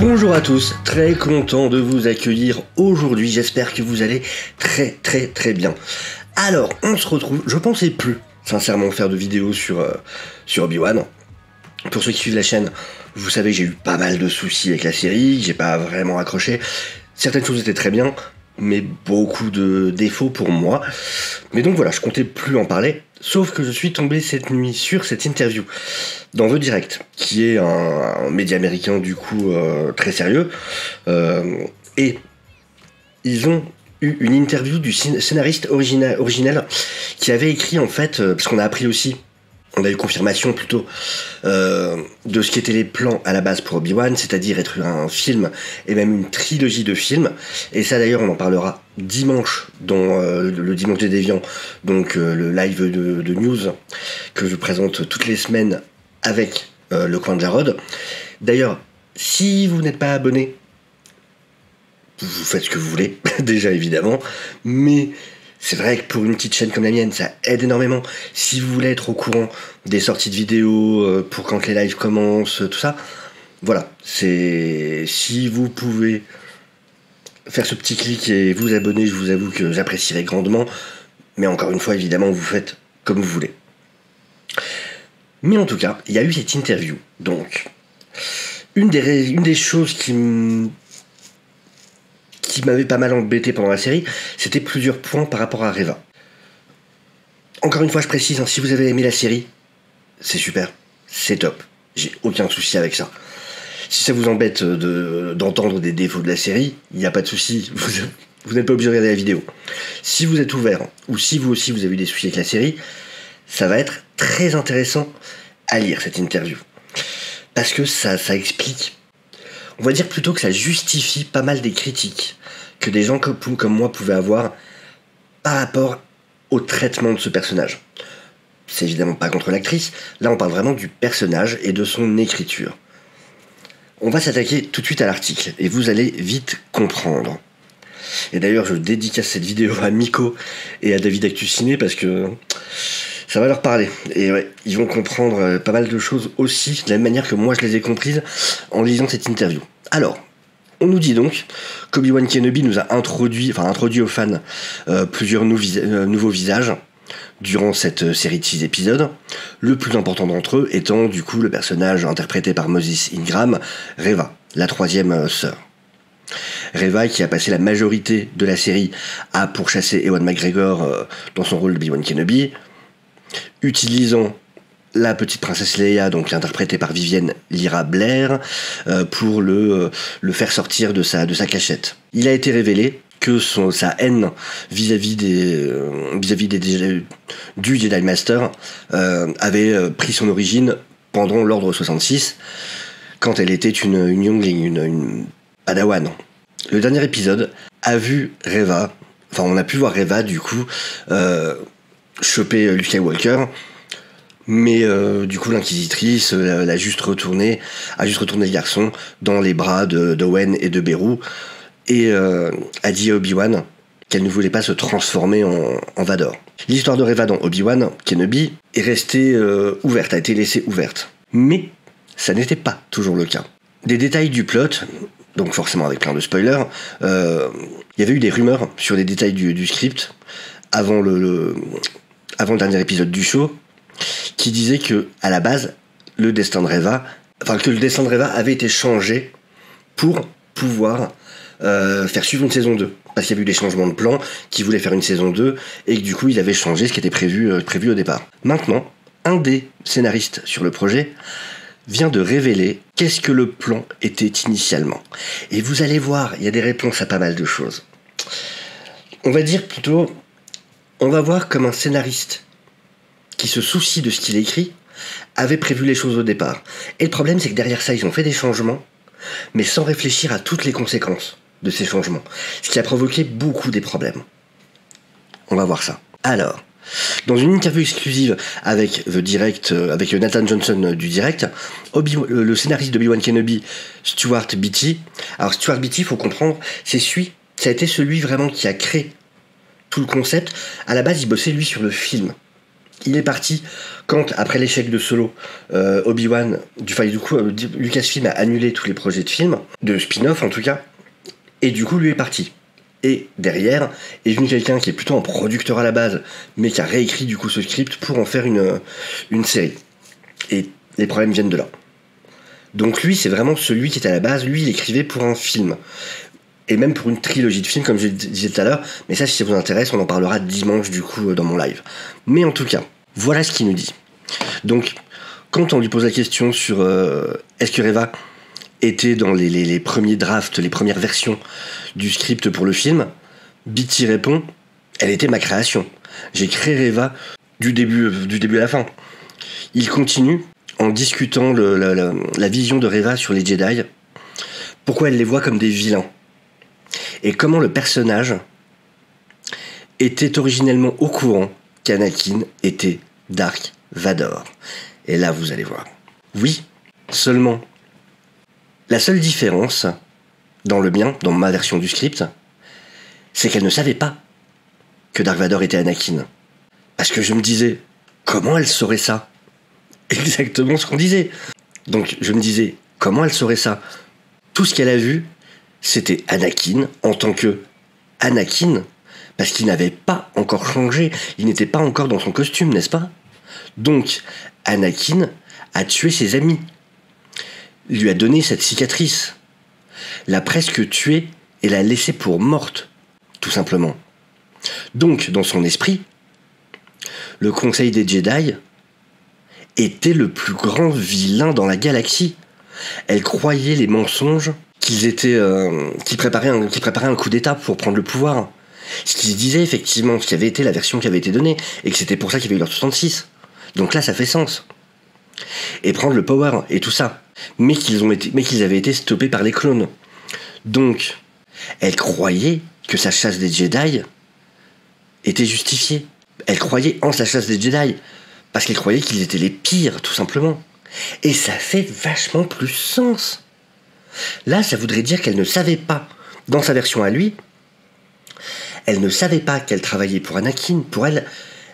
Bonjour à tous, très content de vous accueillir aujourd'hui, j'espère que vous allez très bien. Alors, on se retrouve, je pensais plus sincèrement faire de vidéos sur Obi-Wan. Pour ceux qui suivent la chaîne, vous savez que j'ai eu pas mal de soucis avec la série, j'ai pas vraiment accroché. Certaines choses étaient très bien, mais beaucoup de défauts pour moi. Mais donc voilà, je comptais plus en parler, sauf que je suis tombé cette nuit sur cette interview dans The Direct, qui est un média américain du coup très sérieux, et ils ont eu une interview du scénariste originel qui avait écrit en fait, parce qu'on a appris aussi, on a eu confirmation plutôt de ce qu'étaient les plans à la base pour Obi-Wan, c'est-à-dire être un film et même une trilogie de films. Et ça d'ailleurs on en parlera dimanche dans le Dimanche des Déviants, donc le live de news que je présente toutes les semaines avec le coin de Jarod. D'ailleurs, si vous n'êtes pas abonné, vous faites ce que vous voulez, déjà évidemment, mais c'est vrai que pour une petite chaîne comme la mienne, ça aide énormément. Si vous voulez être au courant des sorties de vidéos, pour quand les lives commencent, tout ça, voilà, si vous pouvez faire ce petit clic et vous abonner, je vous avoue que j'apprécierais grandement, mais encore une fois, évidemment, vous faites comme vous voulez. Mais en tout cas, il y a eu cette interview, donc une des choses qui m'avait pas mal embêté pendant la série, c'était plusieurs points par rapport à Reva. Encore une fois, je précise, si vous avez aimé la série, c'est super, c'est top, j'ai aucun souci avec ça. Si ça vous embête d'entendre des défauts de la série, il n'y a pas de souci, vous n'êtes pas obligé de regarder la vidéo. Si vous êtes ouvert, ou si vous aussi vous avez eu des soucis avec la série, ça va être très intéressant à lire cette interview. Parce que ça explique, on va dire plutôt que ça justifie pas mal des critiques que des gens comme moi pouvaient avoir par rapport au traitement de ce personnage. C'est évidemment pas contre l'actrice, là on parle vraiment du personnage et de son écriture. On va s'attaquer tout de suite à l'article, et vous allez vite comprendre. Et d'ailleurs je dédicace cette vidéo à Miko et à David Actuciné parce que ça va leur parler, et ouais, ils vont comprendre pas mal de choses aussi, de la même manière que moi je les ai comprises en lisant cette interview. Alors, on nous dit donc qu'Obi-Wan Kenobi nous a introduit aux fans plusieurs nouveaux visages durant cette série de 6 épisodes, le plus important d'entre eux étant du coup le personnage interprété par Moses Ingram, Reva, la 3e sœur. Reva qui a passé la majorité de la série à pourchasser Ewan McGregor dans son rôle d'Obi-Wan Kenobi, utilisant la petite princesse Leia, donc interprétée par Vivienne Lyra Blair, pour le faire sortir de sa cachette. Il a été révélé que sa haine vis-à-vis du Jedi Master avait pris son origine pendant l'Ordre 66, quand elle était une youngling, une padawan. Le dernier épisode a vu Reva, on a pu voir Reva du coup choper Luke Skywalker, mais du coup l'inquisitrice a juste retourné le garçon dans les bras d'Owen et de Beru, et a dit à Obi-Wan qu'elle ne voulait pas se transformer en Vador. L'histoire de Reva dans Obi-Wan Kenobi est restée ouverte, a été laissée ouverte. Mais ça n'était pas toujours le cas. Des détails du plot, donc forcément avec plein de spoilers, il y avait eu des rumeurs sur des détails du script avant le dernier épisode du show, qui disait que à la base le destin de Reva avait été changé pour pouvoir faire suivre une saison 2, parce qu'il y avait eu des changements de plan qui voulaient faire une saison 2 et que du coup ils avaient changé ce qui était prévu au départ. Maintenant, un des scénaristes sur le projet vient de révéler qu'est-ce que le plan était initialement. Et vous allez voir, il y a des réponses à pas mal de choses. On va voir comme un scénariste qui se soucie de ce qu'il écrit avait prévu les choses au départ. Et le problème, c'est que derrière ça, ils ont fait des changements, mais sans réfléchir à toutes les conséquences de ces changements, ce qui a provoqué beaucoup des problèmes. On va voir ça. Alors, dans une interview exclusive avec The Direct, avec Nathan Johnson du Direct, le scénariste d'Obi-Wan Kenobi, Stuart Beattie. Alors Stuart Beattie, il faut comprendre, ça a été celui vraiment qui a créé tout le concept. À la base, il bossait lui sur le film Il est parti quand, après l'échec de Solo, Obi-Wan, du coup, Lucasfilm a annulé tous les projets de films, de spin-off en tout cas, et du coup lui est parti. Et derrière est venu quelqu'un qui est plutôt un producteur à la base, mais qui a réécrit du coup ce script pour en faire une série. Et les problèmes viennent de là. Donc lui, c'est vraiment celui qui était à la base, lui il écrivait pour un film. Et même pour une trilogie de films, comme je le disais tout à l'heure, mais ça si ça vous intéresse, on en parlera dimanche du coup dans mon live. Mais en tout cas, voilà ce qu'il nous dit. Donc, quand on lui pose la question sur est-ce que Reva était dans les premiers drafts, les premières versions du script pour le film, Beatty répond, elle était ma création. J'ai créé Reva du début à la fin. Il continue en discutant la vision de Reva sur les Jedi, pourquoi elle les voit comme des vilains. Et comment le personnage était originellement au courant qu'Anakin était Dark Vador. Et là, vous allez voir. Oui, seulement. La seule différence, dans ma version du script, c'est qu'elle ne savait pas que Dark Vador était Anakin. Parce que je me disais, comment elle saurait ça ? Exactement ce qu'on disait. Donc je me disais, comment elle saurait ça ? Tout ce qu'elle a vu, c'était Anakin en tant que Anakin, parce qu'il n'avait pas encore changé, il n'était pas encore dans son costume, n'est-ce pas ? Donc, Anakin a tué ses amis, lui a donné cette cicatrice, l'a presque tuée et l'a laissée pour morte, tout simplement. Donc, dans son esprit, le Conseil des Jedi était le plus grand vilain dans la galaxie. Elle croyait les mensonges qu'ils préparaient un coup d'état pour prendre le pouvoir. Ce qu'ils disaient effectivement, ce qui avait été la version qui avait été donnée, et que c'était pour ça qu'il y avait eu l'ordre 66. Donc là, ça fait sens. Et prendre le power et tout ça. Mais qu'ils avaient été stoppés par les clones. Donc, elle croyait que sa chasse des Jedi était justifiée. Elle croyait en sa chasse des Jedi. Parce qu'elle croyait qu'ils étaient les pires, tout simplement. Et ça fait vachement plus sens. Là, ça voudrait dire qu'elle ne savait pas, dans sa version à lui, elle ne savait pas qu'elle travaillait pour Anakin. Pour elle,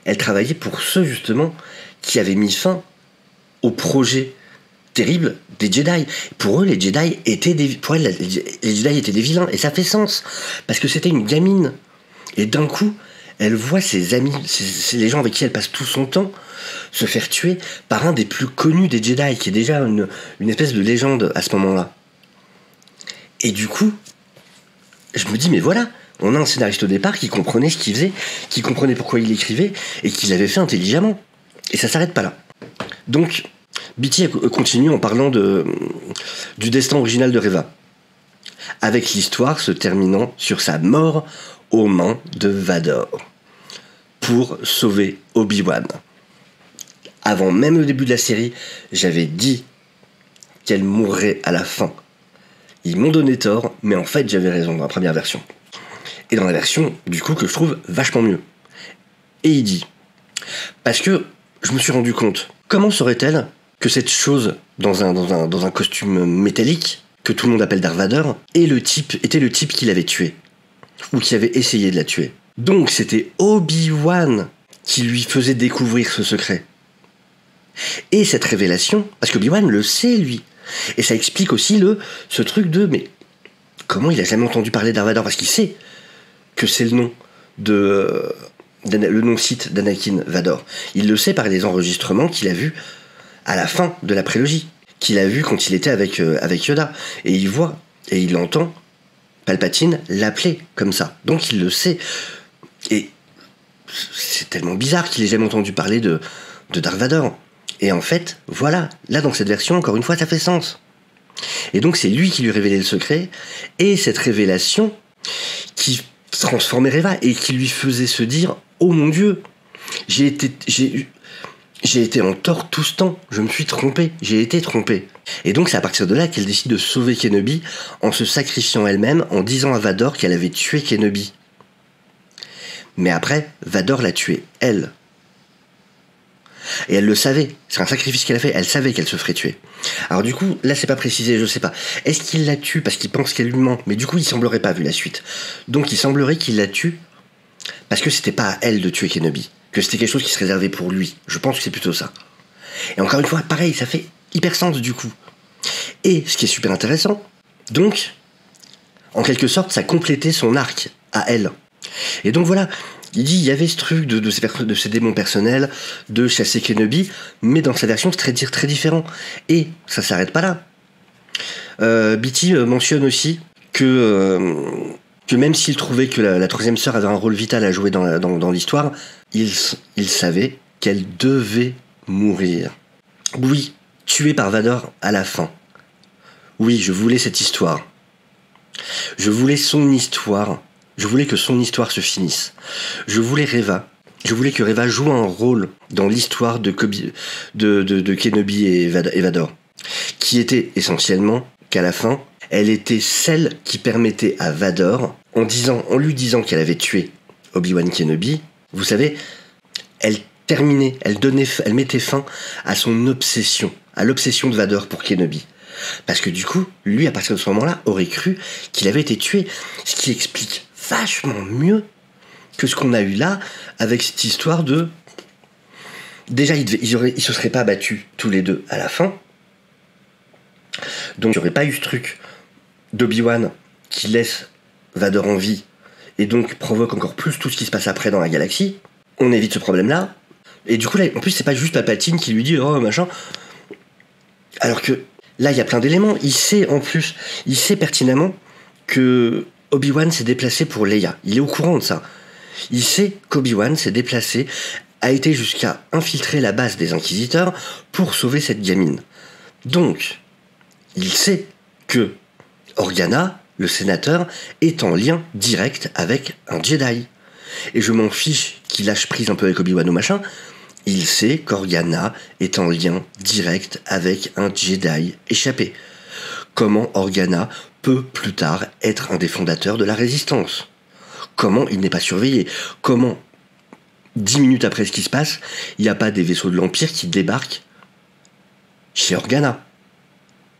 elle travaillait pour ceux, justement, qui avaient mis fin au projet terrible des Jedi. Pour eux, les Jedi étaient pour elle, les Jedi étaient des vilains. Et ça fait sens. Parce que c'était une gamine. Et d'un coup, elle voit ses amis, les gens avec qui elle passe tout son temps, se faire tuer par un des plus connus des Jedi, qui est déjà une espèce de légende à ce moment-là. Et du coup, je me dis, mais voilà, on a un scénariste au départ qui comprenait ce qu'il faisait, qui comprenait pourquoi il écrivait, et qui l'avait fait intelligemment. Et ça s'arrête pas là. Donc, Beatty continue en parlant du destin original de Reva, avec l'histoire se terminant sur sa mort aux mains de Vador, pour sauver Obi-Wan. Avant même le début de la série, j'avais dit qu'elle mourrait à la fin. Ils m'ont donné tort, mais en fait j'avais raison dans la première version. Et dans la version, du coup, que je trouve vachement mieux. Et il dit, parce que je me suis rendu compte, comment saurait-elle que cette chose dans un costume métallique, que tout le monde appelle Darth Vader, était le type qui l'avait tué, ou qui avait essayé de la tuer. Donc c'était Obi-Wan qui lui faisait découvrir ce secret. Et cette révélation, parce qu'Obi-Wan le sait, lui. Et ça explique aussi ce truc de, mais comment il a jamais entendu parler Darth Vader ? Parce qu'il sait que c'est le nom le nom Sith d'Anakin Vador. Il le sait par les enregistrements qu'il a vus à la fin de la prélogie, qu'il a vu quand il était avec Yoda. Et il voit, et il entend Palpatine l'appeler comme ça. Donc il le sait. Et c'est tellement bizarre qu'il ait jamais entendu parler de Darth Vader. Et en fait, voilà, là dans cette version, encore une fois, ça fait sens. Et donc c'est lui qui lui révélait le secret, et cette révélation qui transformait Reva, et qui lui faisait se dire « Oh mon Dieu, j'ai été en tort tout ce temps, je me suis trompé, j'ai été trompé. » Et donc c'est à partir de là qu'elle décide de sauver Kenobi, en se sacrifiant elle-même, en disant à Vador qu'elle avait tué Kenobi. Mais après, Vador l'a tué, elle. Et elle le savait, c'est un sacrifice qu'elle a fait, elle savait qu'elle se ferait tuer. Alors du coup, là c'est pas précisé, je sais pas. Est-ce qu'il la tue parce qu'il pense qu'elle lui ment ? Mais du coup il semblerait pas vu la suite. Donc il semblerait qu'il la tue parce que c'était pas à elle de tuer Kenobi. que c'était quelque chose qui se réservait pour lui. Je pense que c'est plutôt ça. Et encore une fois, pareil, ça fait hyper sens du coup. Et ce qui est super intéressant, donc, en quelque sorte, ça complétait son arc à elle. Et donc voilà, il dit, il y avait ce truc de ses démons personnels, de chasser Kenobi, mais dans sa version, c'est très différent. Et ça s'arrête pas là. Beatty mentionne aussi que même s'il trouvait que la troisième sœur avait un rôle vital à jouer dans l'histoire, il savait qu'elle devait mourir. Oui, tuée par Vador à la fin. Oui, je voulais cette histoire. Je voulais son histoire. Je voulais que son histoire se finisse. Je voulais Reva. Je voulais que Reva joue un rôle dans l'histoire de Kenobi et Vador. Qui était essentiellement qu'à la fin, elle était celle qui permettait à Vador, en lui disant qu'elle avait tué Obi-Wan Kenobi, vous savez, elle mettait fin à son obsession, à l'obsession de Vador pour Kenobi. Parce que du coup, lui, à partir de ce moment-là, aurait cru qu'il avait été tué. Ce qui explique vachement mieux que ce qu'on a eu là, avec cette histoire de... Déjà, ils se seraient pas battus tous les deux à la fin. Donc, il n'y aurait pas eu ce truc d'Obi-Wan qui laisse Vador en vie et donc provoque encore plus tout ce qui se passe après dans la galaxie. On évite ce problème-là. Et du coup, là, en plus, c'est pas juste Palpatine qui lui dit « Oh, machin ». Alors que là, il y a plein d'éléments. Il sait pertinemment que Obi-Wan s'est déplacé pour Leia. Il est au courant de ça. Il sait qu'Obi-Wan s'est déplacé, a été jusqu'à infiltrer la base des Inquisiteurs pour sauver cette gamine. Donc, il sait que Organa, le sénateur, est en lien direct avec un Jedi. Et je m'en fiche qu'il lâche prise un peu avec Obi-Wan ou machin. Il sait qu'Organa est en lien direct avec un Jedi échappé. Comment Organa peut plus tard être un des fondateurs de la Résistance? Comment il n'est pas surveillé? Comment, 10 minutes après ce qui se passe, il n'y a pas des vaisseaux de l'Empire qui débarquent chez Organa?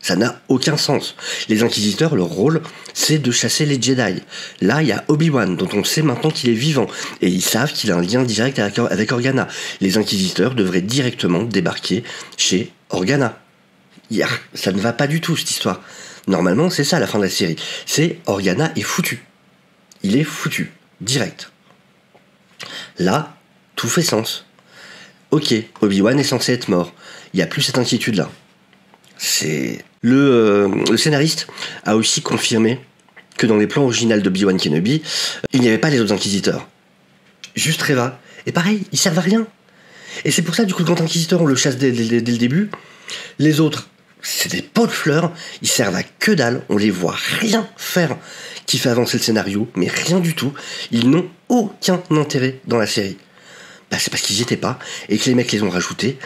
Ça n'a aucun sens. Les Inquisiteurs, leur rôle, c'est de chasser les Jedi. Là, il y a Obi-Wan, dont on sait maintenant qu'il est vivant. Et ils savent qu'il a un lien direct avec Organa. Les Inquisiteurs devraient directement débarquer chez Organa. Ça ne va pas du tout, cette histoire. Normalement, c'est ça, la fin de la série. C'est Organa est foutu. Il est foutu. Direct. Là, tout fait sens. Ok, Obi-Wan est censé être mort. Il n'y a plus cette inquiétude-là. C'est... Le scénariste a aussi confirmé que dans les plans originaux d'Obi-Wan Kenobi, il n'y avait pas les autres Inquisiteurs. Juste Reva. Et pareil, ils servent à rien. Et c'est pour ça, du coup, quand Inquisiteur, on le chasse dès le début, les autres, c'est des pots de fleurs, ils servent à que dalle, on les voit rien faire qui fait avancer le scénario, mais rien du tout. Ils n'ont aucun intérêt dans la série. Bah, c'est parce qu'ils n'y étaient pas, et que les mecs les ont rajoutés,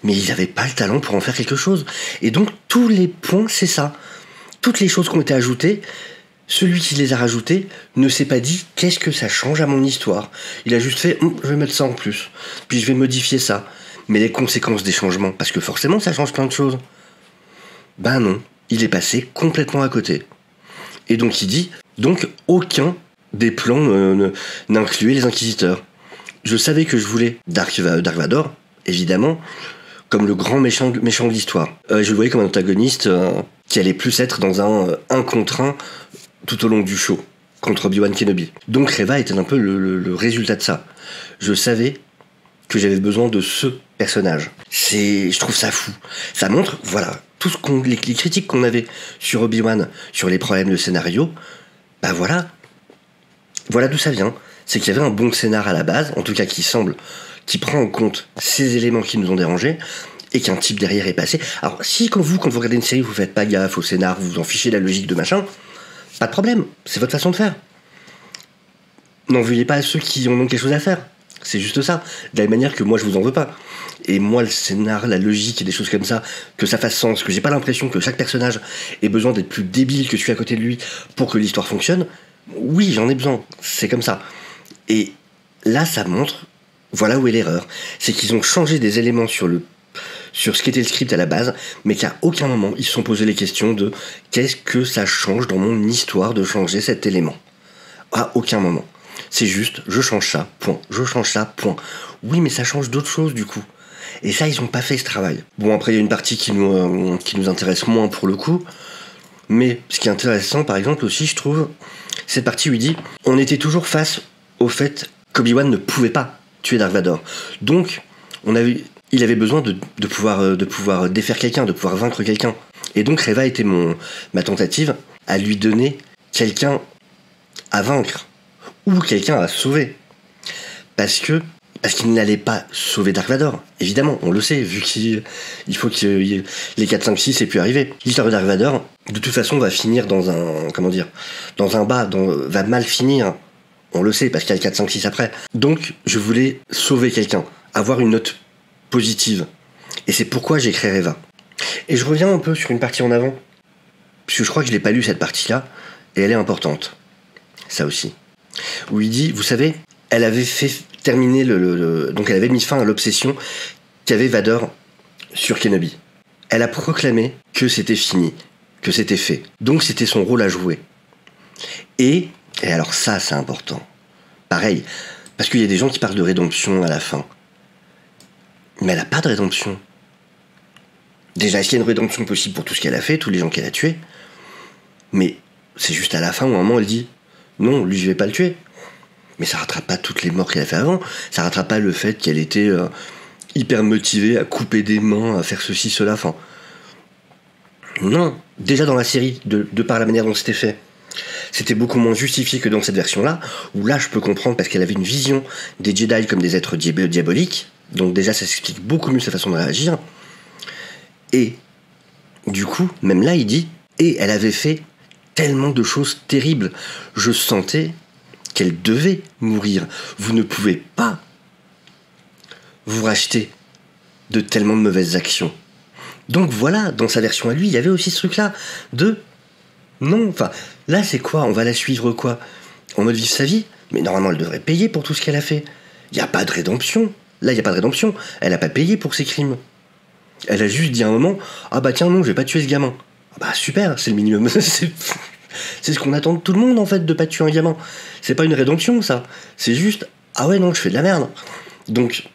mais ils n'avaient pas le talent pour en faire quelque chose. Et donc, tous les points, c'est ça. Toutes les choses qui ont été ajoutées, celui qui les a rajoutées ne s'est pas dit « Qu'est-ce que ça change à mon histoire ?» Il a juste fait « Je vais mettre ça en plus, puis je vais modifier ça. » Mais les conséquences des changements, parce que forcément, ça change plein de choses. Ben non, il est passé complètement à côté. Et donc, il dit « Donc, aucun des plans n'incluait les Inquisiteurs. » Je savais que je voulais Dark Vador, évidemment, comme le grand méchant de l'histoire. Je le voyais comme un antagoniste qui allait plus être dans un contre un tout au long du show, contre Obi-Wan Kenobi. Donc Reva était un peu le résultat de ça. Je savais que j'avais besoin de ce personnage. Je trouve ça fou. Ça montre, voilà, les critiques qu'on avait sur Obi-Wan, sur les problèmes de scénario, bah voilà d'où ça vient. C'est qu'il y avait un bon scénar à la base, en tout cas qui prend en compte ces éléments qui nous ont dérangés, et qu'un type derrière est passé. Alors, si quand vous regardez une série, vous faites pas gaffe au scénar, vous vous en fichez de la logique de machin, pas de problème, c'est votre façon de faire. N'en veuillez pas à ceux qui en ont quelque chose à faire. C'est juste ça. De la même manière que moi, je vous en veux pas. Et moi, le scénar, la logique et des choses comme ça, que ça fasse sens, que j'ai pas l'impression que chaque personnage ait besoin d'être plus débile que je suis à côté de lui pour que l'histoire fonctionne, oui, j'en ai besoin. C'est comme ça. Et là, ça montre, voilà où est l'erreur. C'est qu'ils ont changé des éléments sur ce qu'était le script à la base, mais qu'à aucun moment, ils se sont posé les questions de qu'est-ce que ça change dans mon histoire de changer cet élément. À aucun moment. C'est juste, je change ça, point. Je change ça, point. Oui, mais ça change d'autres choses du coup. Et ça, ils ont pas fait ce travail. Bon, après, il y a une partie qui nous intéresse moins pour le coup. Mais ce qui est intéressant, par exemple, aussi, je trouve, cette partie où il dit on était toujours face au fait qu'Obi-Wan ne pouvait pas tuer Dark Vador. Donc, il avait besoin de pouvoir défaire quelqu'un, de pouvoir vaincre quelqu'un. Et donc, Reva était ma tentative à lui donner quelqu'un à vaincre ou quelqu'un à sauver. Parce qu'il n'allait pas sauver Dark Vador. Évidemment, on le sait, vu qu'il faut que les 4, 5, 6 aient pu arriver. L'histoire de Dark Vador, de toute façon, va finir dans un bas, va mal finir. On le sait, parce qu'il y a le 4, 5, 6 après. Donc, je voulais sauver quelqu'un, avoir une note positive. Et c'est pourquoi j'ai créé Reva. Et je reviens un peu sur une partie en avant, parce que je crois que je l'ai pas lu cette partie-là, et elle est importante. Ça aussi. Où il dit, vous savez, elle avait fait terminer donc elle avait mis fin à l'obsession qu'avait Vador sur Kenobi. Elle a proclamé que c'était fini, que c'était fait. Donc c'était son rôle à jouer. Et alors ça, c'est important. Pareil, parce qu'il y a des gens qui parlent de rédemption à la fin. Mais elle n'a pas de rédemption. Déjà, est-ce qu'il y a une rédemption possible pour tout ce qu'elle a fait, tous les gens qu'elle a tués? Mais c'est juste à la fin où à un moment elle dit non, lui je vais pas le tuer. Mais ça rattrape pas toutes les morts qu'elle a fait avant. Ça rattrape pas le fait qu'elle était hyper motivée à couper des mains, à faire ceci, cela. Enfin, non. Déjà dans la série, de par la manière dont c'était fait, c'était beaucoup moins justifié que dans cette version-là, où là je peux comprendre parce qu'elle avait une vision des Jedi comme des êtres diaboliques. Donc déjà ça s'explique beaucoup mieux sa façon de réagir. Et du coup, même là il dit, et elle avait fait tellement de choses terribles. Je sentais qu'elle devait mourir. Vous ne pouvez pas vous racheter de tellement de mauvaises actions. Donc voilà, dans sa version à lui, il y avait aussi ce truc-là de non, enfin, là c'est quoi? On va la suivre quoi? En mode vivre sa vie? Mais normalement elle devrait payer pour tout ce qu'elle a fait. Il n'y a pas de rédemption. Là, il n'y a pas de rédemption. Elle n'a pas payé pour ses crimes. Elle a juste dit à un moment, ah bah tiens non, je vais pas tuer ce gamin. Ah bah super, c'est le minimum. C'est ce qu'on attend de tout le monde en fait, de pas tuer un gamin. C'est pas une rédemption ça. C'est juste, ah ouais non, je fais de la merde. Donc,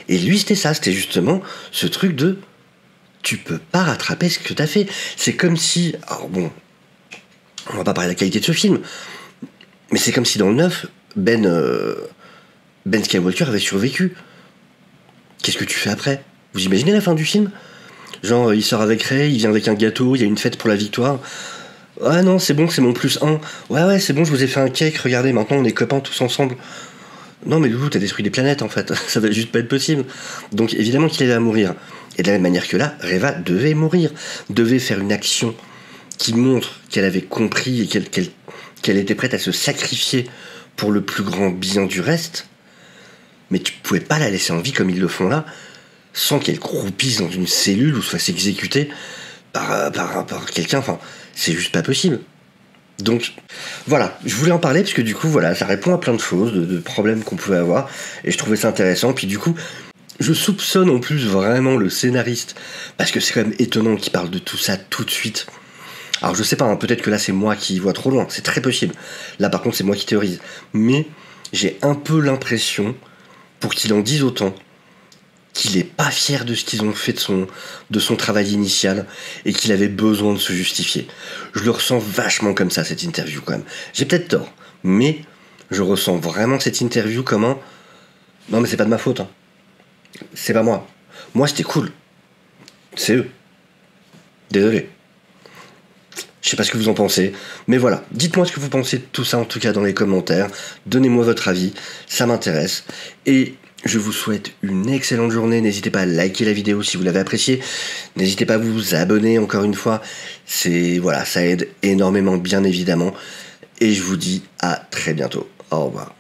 et lui c'était ça, c'était justement ce truc de, tu peux pas rattraper ce que t'as fait. C'est comme si, alors bon, on va pas parler de la qualité de ce film, mais c'est comme si dans le 9, Ben Skywalker avait survécu. Qu'est-ce que tu fais après? Vous imaginez la fin du film? Genre, il sort avec Rey, il vient avec un gâteau, il y a une fête pour la victoire. Ah non, c'est bon, c'est mon +1. Ouais, c'est bon, je vous ai fait un cake, regardez, maintenant on est copains tous ensemble. Non mais Loulou, t'as détruit des planètes en fait, ça va juste pas être possible. Donc évidemment qu'il allait mourir. Et de la même manière que là, Reva devait mourir, devait faire une action qui montre qu'elle avait compris et qu'elle était prête à se sacrifier pour le plus grand bien du reste. Mais tu pouvais pas la laisser en vie comme ils le font là, sans qu'elle croupisse dans une cellule ou se fasse exécuter par quelqu'un. Enfin, c'est juste pas possible. Donc, voilà, je voulais en parler parce que du coup, voilà, ça répond à plein de choses, de problèmes qu'on pouvait avoir, et je trouvais ça intéressant. Puis du coup, je soupçonne en plus vraiment le scénariste, parce que c'est quand même étonnant qu'il parle de tout ça tout de suite. Alors je sais pas, hein, peut-être que là c'est moi qui vois trop loin, c'est très possible. Là par contre c'est moi qui théorise. Mais j'ai un peu l'impression, pour qu'il en dise autant, qu'il est pas fier de ce qu'ils ont fait de son travail initial et qu'il avait besoin de se justifier. Je le ressens vachement comme ça, cette interview quand même. J'ai peut-être tort, mais je ressens vraiment cette interview comme un... Non mais c'est pas de ma faute, hein. C'est pas moi. Moi c'était cool. C'est eux. Désolé. Je sais pas ce que vous en pensez, mais voilà. Dites-moi ce que vous pensez de tout ça en tout cas dans les commentaires. Donnez-moi votre avis, ça m'intéresse. Et je vous souhaite une excellente journée. N'hésitez pas à liker la vidéo si vous l'avez appréciée. N'hésitez pas à vous abonner encore une fois. Voilà, ça aide énormément bien évidemment. Et je vous dis à très bientôt. Au revoir.